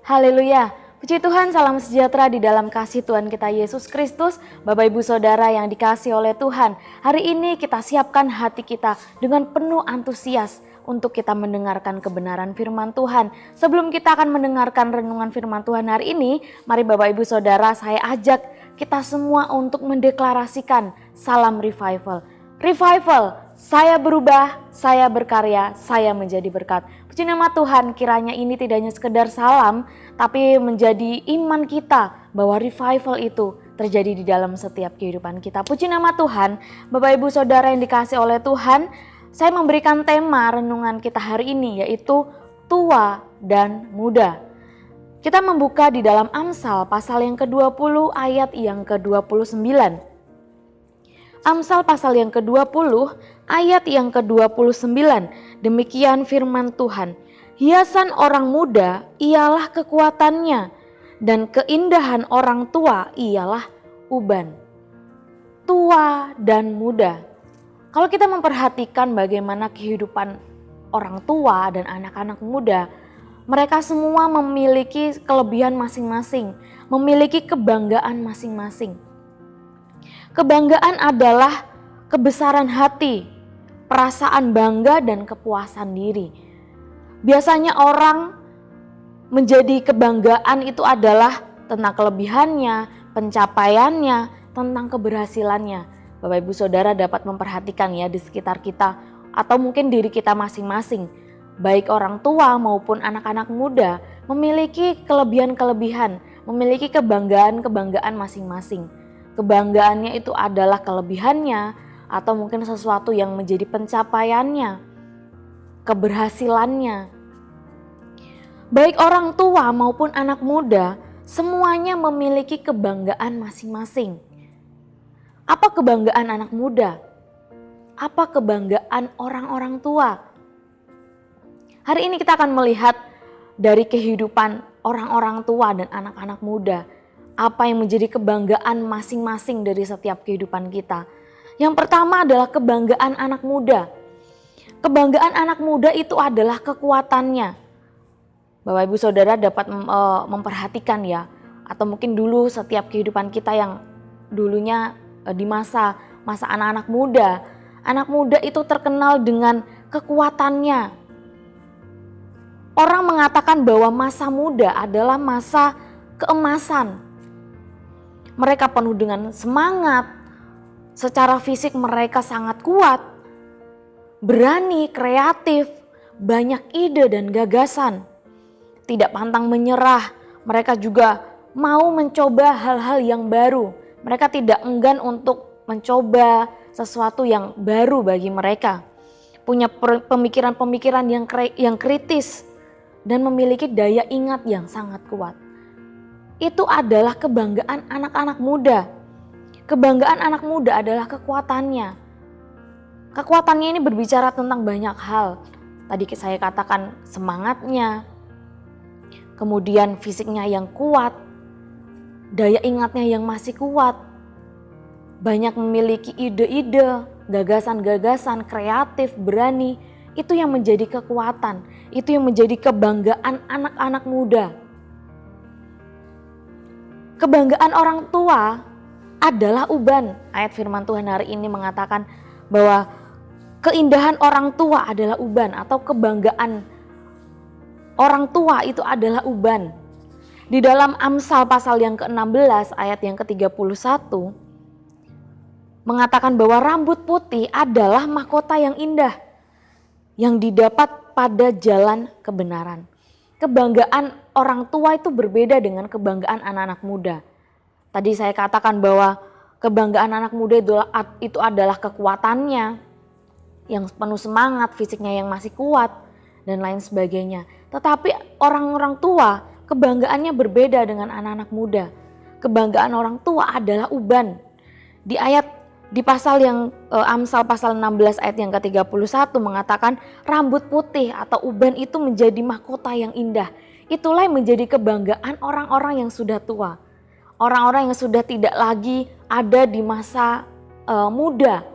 Haleluya, puji Tuhan, salam sejahtera di dalam kasih Tuhan kita Yesus Kristus. Bapak Ibu Saudara yang dikasihi oleh Tuhan, hari ini kita siapkan hati kita dengan penuh antusias untuk kita mendengarkan kebenaran firman Tuhan. Sebelum kita akan mendengarkan renungan firman Tuhan hari ini, mari Bapak Ibu Saudara saya ajak kita semua untuk mendeklarasikan salam revival. Revival, saya berubah, saya berkarya, saya menjadi berkat. Puji nama Tuhan, kiranya ini tidak hanya sekedar salam, tapi menjadi iman kita bahwa revival itu terjadi di dalam setiap kehidupan kita. Puji nama Tuhan, Bapak Ibu Saudara yang dikasihi oleh Tuhan, saya memberikan tema renungan kita hari ini yaitu tua dan muda. Kita membuka di dalam Amsal pasal yang ke-20 ayat yang ke-29. Amsal pasal yang ke-20 ayat yang ke-29, demikian firman Tuhan. Hiasan orang muda ialah kekuatannya, dan keindahan orang tua ialah uban. Tua dan muda. Kalau kita memperhatikan bagaimana kehidupan orang tua dan anak-anak muda, mereka semua memiliki kelebihan masing-masing, memiliki kebanggaan masing-masing. Kebanggaan adalah kebesaran hati, perasaan bangga dan kepuasan diri. Biasanya orang menjadi kebanggaan itu adalah tentang kelebihannya, pencapaiannya, tentang keberhasilannya. Bapak Ibu Saudara dapat memperhatikan ya di sekitar kita atau mungkin diri kita masing-masing. Baik orang tua maupun anak-anak muda memiliki kelebihan-kelebihan, memiliki kebanggaan-kebanggaan masing-masing. Kebanggaannya itu adalah kelebihannya atau mungkin sesuatu yang menjadi pencapaiannya, keberhasilannya. Baik orang tua maupun anak muda, semuanya memiliki kebanggaan masing-masing. Apa kebanggaan anak muda? Apa kebanggaan orang-orang tua? Hari ini kita akan melihat dari kehidupan orang-orang tua dan anak-anak muda. Apa yang menjadi kebanggaan masing-masing dari setiap kehidupan kita. Yang pertama adalah kebanggaan anak muda. Kebanggaan anak muda itu adalah kekuatannya. Bapak Ibu Saudara dapat memperhatikan ya, atau mungkin dulu setiap kehidupan kita yang dulunya di masa anak-anak muda. Anak muda itu terkenal dengan kekuatannya. Orang mengatakan bahwa masa muda adalah masa keemasan. Mereka penuh dengan semangat, secara fisik mereka sangat kuat, berani, kreatif, banyak ide dan gagasan. Tidak pantang menyerah, mereka juga mau mencoba hal-hal yang baru. Mereka tidak enggan untuk mencoba sesuatu yang baru bagi mereka. Punya pemikiran-pemikiran yang kritis dan memiliki daya ingat yang sangat kuat. Itu adalah kebanggaan anak-anak muda. Kebanggaan anak muda adalah kekuatannya. Kekuatannya ini berbicara tentang banyak hal. Tadi saya katakan semangatnya, kemudian fisiknya yang kuat, daya ingatnya yang masih kuat, banyak memiliki ide-ide, gagasan-gagasan, kreatif, berani. Itu yang menjadi kekuatan, itu yang menjadi kebanggaan anak-anak muda. Kebanggaan orang tua adalah uban. Ayat firman Tuhan hari ini mengatakan bahwa keindahan orang tua adalah uban, atau kebanggaan orang tua itu adalah uban. Di dalam Amsal pasal yang ke-16 ayat yang ke-31 mengatakan bahwa rambut putih adalah mahkota yang indah yang didapat pada jalan kebenaran. Kebanggaan orang tua itu berbeda dengan kebanggaan anak-anak muda. Tadi saya katakan bahwa kebanggaan anak muda itu adalah kekuatannya yang penuh semangat, fisiknya yang masih kuat dan lain sebagainya. Tetapi orang-orang tua kebanggaannya berbeda dengan anak-anak muda. Kebanggaan orang tua adalah uban. Di pasal yang Amsal pasal 16 ayat yang ke-31 mengatakan rambut putih atau uban itu menjadi mahkota yang indah. Itulah yang menjadi kebanggaan orang-orang yang sudah tua. Orang-orang yang sudah tidak lagi ada di masa muda.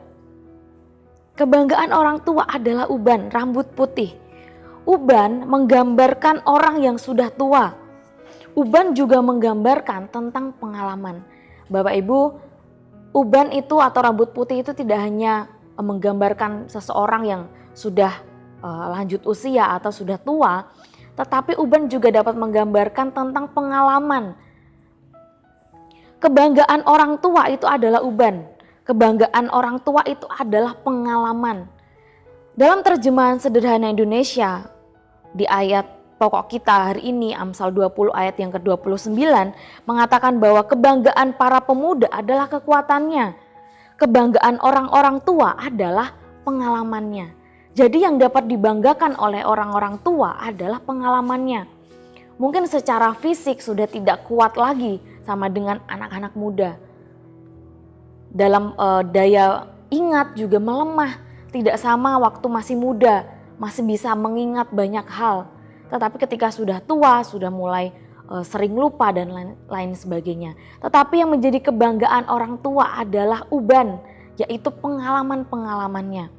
Kebanggaan orang tua adalah uban, rambut putih. Uban menggambarkan orang yang sudah tua. Uban juga menggambarkan tentang pengalaman. Bapak Ibu, uban itu atau rambut putih itu tidak hanya menggambarkan seseorang yang sudah lanjut usia atau sudah tua, tetapi uban juga dapat menggambarkan tentang pengalaman. Kebanggaan orang tua itu adalah uban. Kebanggaan orang tua itu adalah pengalaman. Dalam terjemahan sederhana Indonesia, di ayat pokok kita hari ini Amsal 20 ayat yang ke-29 mengatakan bahwa kebanggaan para pemuda adalah kekuatannya. Kebanggaan orang-orang tua adalah pengalamannya. Jadi yang dapat dibanggakan oleh orang-orang tua adalah pengalamannya. Mungkin secara fisik sudah tidak kuat lagi sama dengan anak-anak muda. Dalam daya ingat juga melemah, tidak sama waktu masih muda, masih bisa mengingat banyak hal. Tetapi ketika sudah tua, sudah mulai sering lupa dan lain sebagainya. Tetapi yang menjadi kebanggaan orang tua adalah uban, yaitu pengalaman-pengalamannya.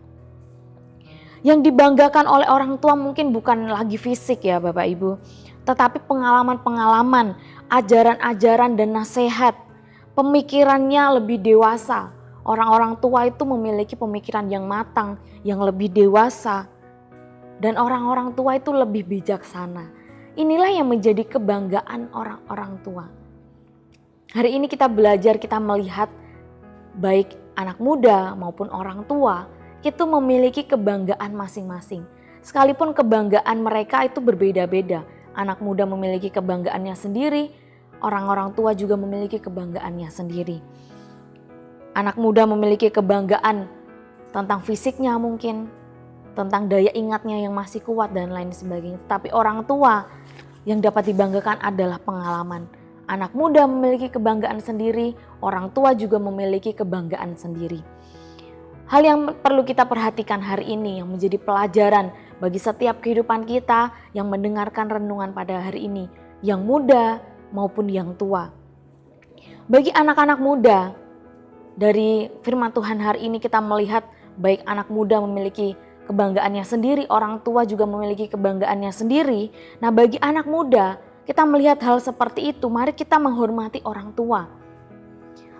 Yang dibanggakan oleh orang tua mungkin bukan lagi fisik ya Bapak Ibu, tetapi pengalaman-pengalaman, ajaran-ajaran dan nasihat. Pemikirannya lebih dewasa. Orang-orang tua itu memiliki pemikiran yang matang, yang lebih dewasa. Dan orang-orang tua itu lebih bijaksana. Inilah yang menjadi kebanggaan orang-orang tua. Hari ini kita belajar, kita melihat baik anak muda maupun orang tua itu memiliki kebanggaan masing-masing. Sekalipun kebanggaan mereka itu berbeda-beda. Anak muda memiliki kebanggaannya sendiri, orang-orang tua juga memiliki kebanggaannya sendiri. Anak muda memiliki kebanggaan tentang fisiknya mungkin, tentang daya ingatnya yang masih kuat dan lain sebagainya. Tapi orang tua yang dapat dibanggakan adalah pengalaman. Anak muda memiliki kebanggaan sendiri, orang tua juga memiliki kebanggaan sendiri. Hal yang perlu kita perhatikan hari ini yang menjadi pelajaran bagi setiap kehidupan kita yang mendengarkan renungan pada hari ini, yang muda maupun yang tua. Bagi anak-anak muda, dari firman Tuhan hari ini kita melihat baik anak muda memiliki kebanggaannya sendiri, orang tua juga memiliki kebanggaannya sendiri. Nah, bagi anak muda, kita melihat hal seperti itu, mari kita menghormati orang tua.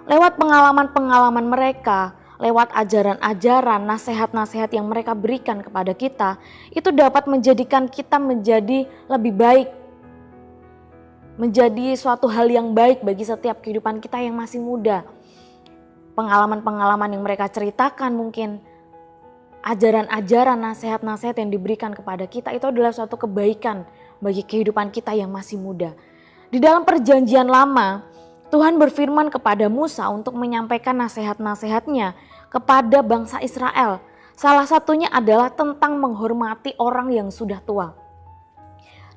Lewat pengalaman-pengalaman mereka, lewat ajaran-ajaran, nasihat-nasihat yang mereka berikan kepada kita, itu dapat menjadikan kita menjadi lebih baik. Menjadi suatu hal yang baik bagi setiap kehidupan kita yang masih muda. Pengalaman-pengalaman yang mereka ceritakan mungkin, ajaran-ajaran, nasihat-nasihat yang diberikan kepada kita itu adalah suatu kebaikan bagi kehidupan kita yang masih muda. Di dalam perjanjian lama, Tuhan berfirman kepada Musa untuk menyampaikan nasihat-nasihatnya kepada bangsa Israel. Salah satunya adalah tentang menghormati orang yang sudah tua.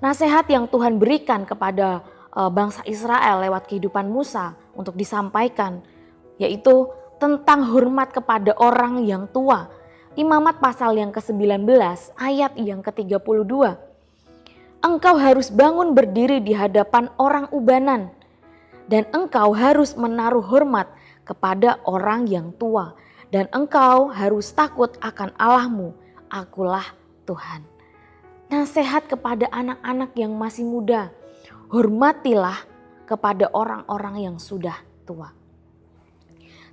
Nasihat yang Tuhan berikan kepada bangsa Israel lewat kehidupan Musa untuk disampaikan, yaitu tentang hormat kepada orang yang tua. Imamat pasal yang ke-19 ayat yang ke-32. Engkau harus bangun berdiri di hadapan orang ubanan, dan engkau harus menaruh hormat kepada orang yang tua, dan engkau harus takut akan Allahmu, akulah Tuhan. Nasihat kepada anak-anak yang masih muda, hormatilah kepada orang-orang yang sudah tua.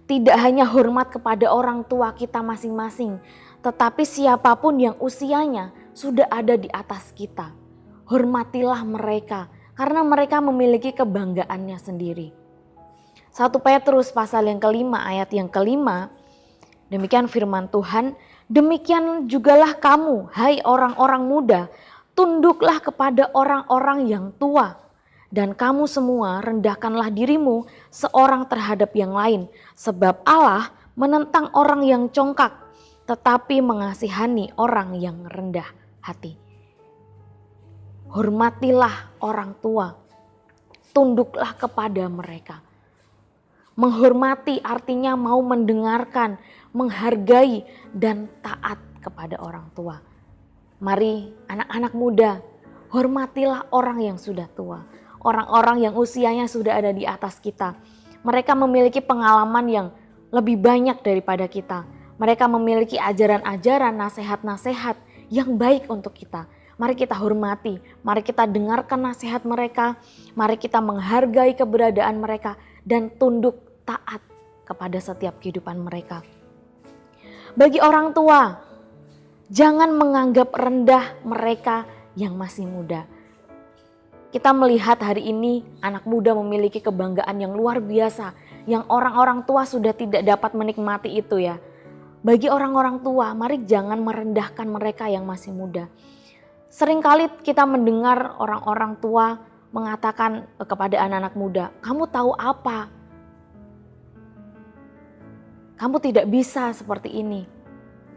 Tidak hanya hormat kepada orang tua kita masing-masing, tetapi siapapun yang usianya sudah ada di atas kita. Hormatilah mereka, karena mereka memiliki kebanggaannya sendiri. 1 Petrus pasal yang kelima ayat yang kelima, demikian firman Tuhan, demikian jugalah kamu, hai orang-orang muda, tunduklah kepada orang-orang yang tua. Dan kamu semua rendahkanlah dirimu seorang terhadap yang lain, sebab Allah menentang orang yang congkak, tetapi mengasihani orang yang rendah hati. Hormatilah orang tua, tunduklah kepada mereka. Menghormati artinya mau mendengarkan, menghargai, dan taat kepada orang tua. Mari anak-anak muda, hormatilah orang yang sudah tua. Orang-orang yang usianya sudah ada di atas kita. Mereka memiliki pengalaman yang lebih banyak daripada kita. Mereka memiliki ajaran-ajaran, nasihat-nasihat yang baik untuk kita. Mari kita hormati, mari kita dengarkan nasihat mereka, mari kita menghargai keberadaan mereka dan tunduk taat kepada setiap kehidupan mereka. Bagi orang tua, jangan menganggap rendah mereka yang masih muda. Kita melihat hari ini anak muda memiliki kebanggaan yang luar biasa, yang orang-orang tua sudah tidak dapat menikmati itu ya. Bagi orang-orang tua, mari jangan merendahkan mereka yang masih muda. Seringkali kita mendengar orang-orang tua mengatakan kepada anak-anak muda, "Kamu tahu apa? Kamu tidak bisa seperti ini."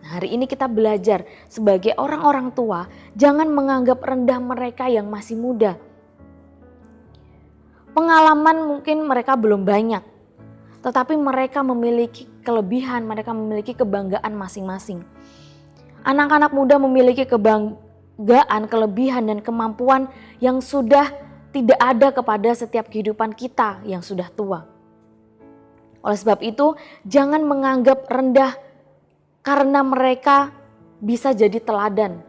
Hari ini kita belajar sebagai orang-orang tua, jangan menganggap rendah mereka yang masih muda. Pengalaman mungkin mereka belum banyak, tetapi mereka memiliki kelebihan, mereka memiliki kebanggaan masing-masing. Anak-anak muda memiliki kebanggaan, kelebihan, dan kemampuan yang sudah tidak ada kepada setiap kehidupan kita yang sudah tua. Oleh sebab itu, jangan menganggap rendah karena mereka bisa jadi teladan.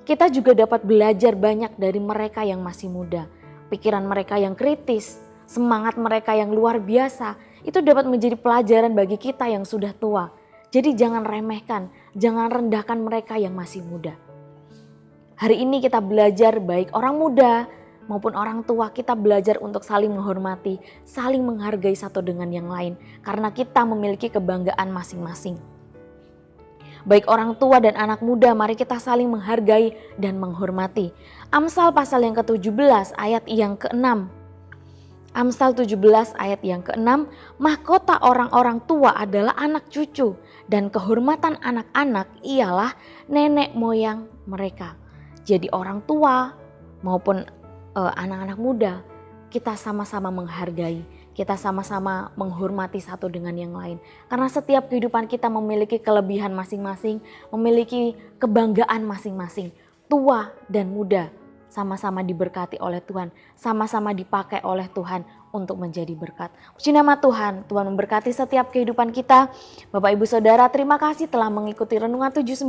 Kita juga dapat belajar banyak dari mereka yang masih muda. Pikiran mereka yang kritis, semangat mereka yang luar biasa, itu dapat menjadi pelajaran bagi kita yang sudah tua. Jadi jangan remehkan, jangan rendahkan mereka yang masih muda. Hari ini kita belajar baik orang muda maupun orang tua, kita belajar untuk saling menghormati, saling menghargai satu dengan yang lain. Karena kita memiliki kebanggaan masing-masing. Baik orang tua dan anak muda, mari kita saling menghargai dan menghormati. Amsal pasal yang ke-17 ayat yang ke-6. Amsal 17 ayat yang ke-6, mahkota orang-orang tua adalah anak cucu dan kehormatan anak-anak ialah nenek moyang mereka. Jadi orang tua maupun anak-anak muda, kita sama-sama menghargai, kita sama-sama menghormati satu dengan yang lain. Karena setiap kehidupan kita memiliki kelebihan masing-masing, memiliki kebanggaan masing-masing. Tua dan muda sama-sama diberkati oleh Tuhan, sama-sama dipakai oleh Tuhan untuk menjadi berkat. Puji nama Tuhan, Tuhan memberkati setiap kehidupan kita. Bapak Ibu Saudara, terima kasih telah mengikuti Renungan 79.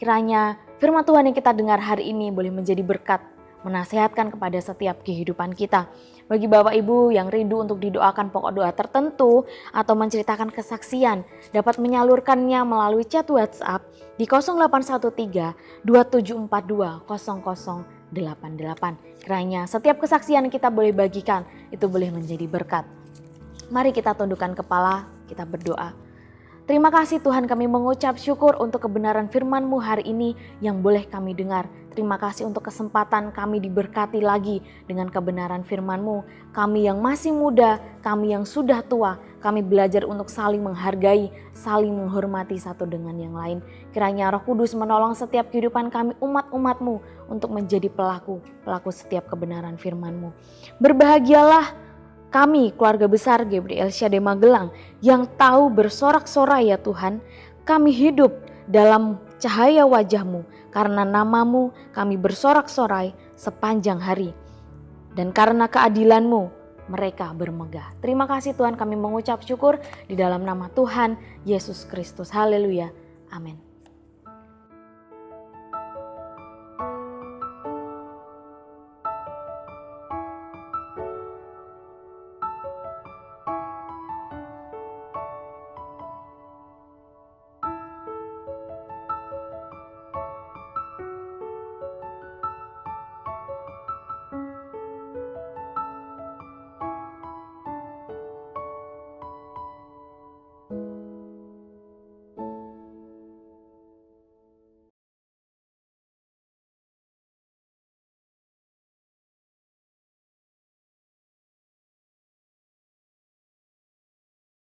Kiranya firman Tuhan yang kita dengar hari ini boleh menjadi berkat, menasehatkan kepada setiap kehidupan kita. Bagi Bapak Ibu yang rindu untuk didoakan pokok doa tertentu atau menceritakan kesaksian, dapat menyalurkannya melalui chat WhatsApp di 0813 2742 0088. Kiranya setiap kesaksian yang kita boleh bagikan itu boleh menjadi berkat. Mari kita tundukkan kepala, kita berdoa. Terima kasih Tuhan, kami mengucap syukur untuk kebenaran firman-Mu hari ini yang boleh kami dengar. Terima kasih untuk kesempatan kami diberkati lagi dengan kebenaran firman-Mu. Kami yang masih muda, kami yang sudah tua, kami belajar untuk saling menghargai, saling menghormati satu dengan yang lain. Kiranya Roh Kudus menolong setiap kehidupan kami umat-umat-Mu untuk menjadi pelaku setiap kebenaran firman-Mu. Berbahagialah kami, keluarga besar Gabriel Syade Magelang, yang tahu bersorak-sorai ya Tuhan, kami hidup dalam cahaya wajah-Mu, karena nama-Mu kami bersorak-sorai sepanjang hari. Dan karena keadilan-Mu, mereka bermegah. Terima kasih Tuhan, kami mengucap syukur di dalam nama Tuhan Yesus Kristus. Haleluya. Amin.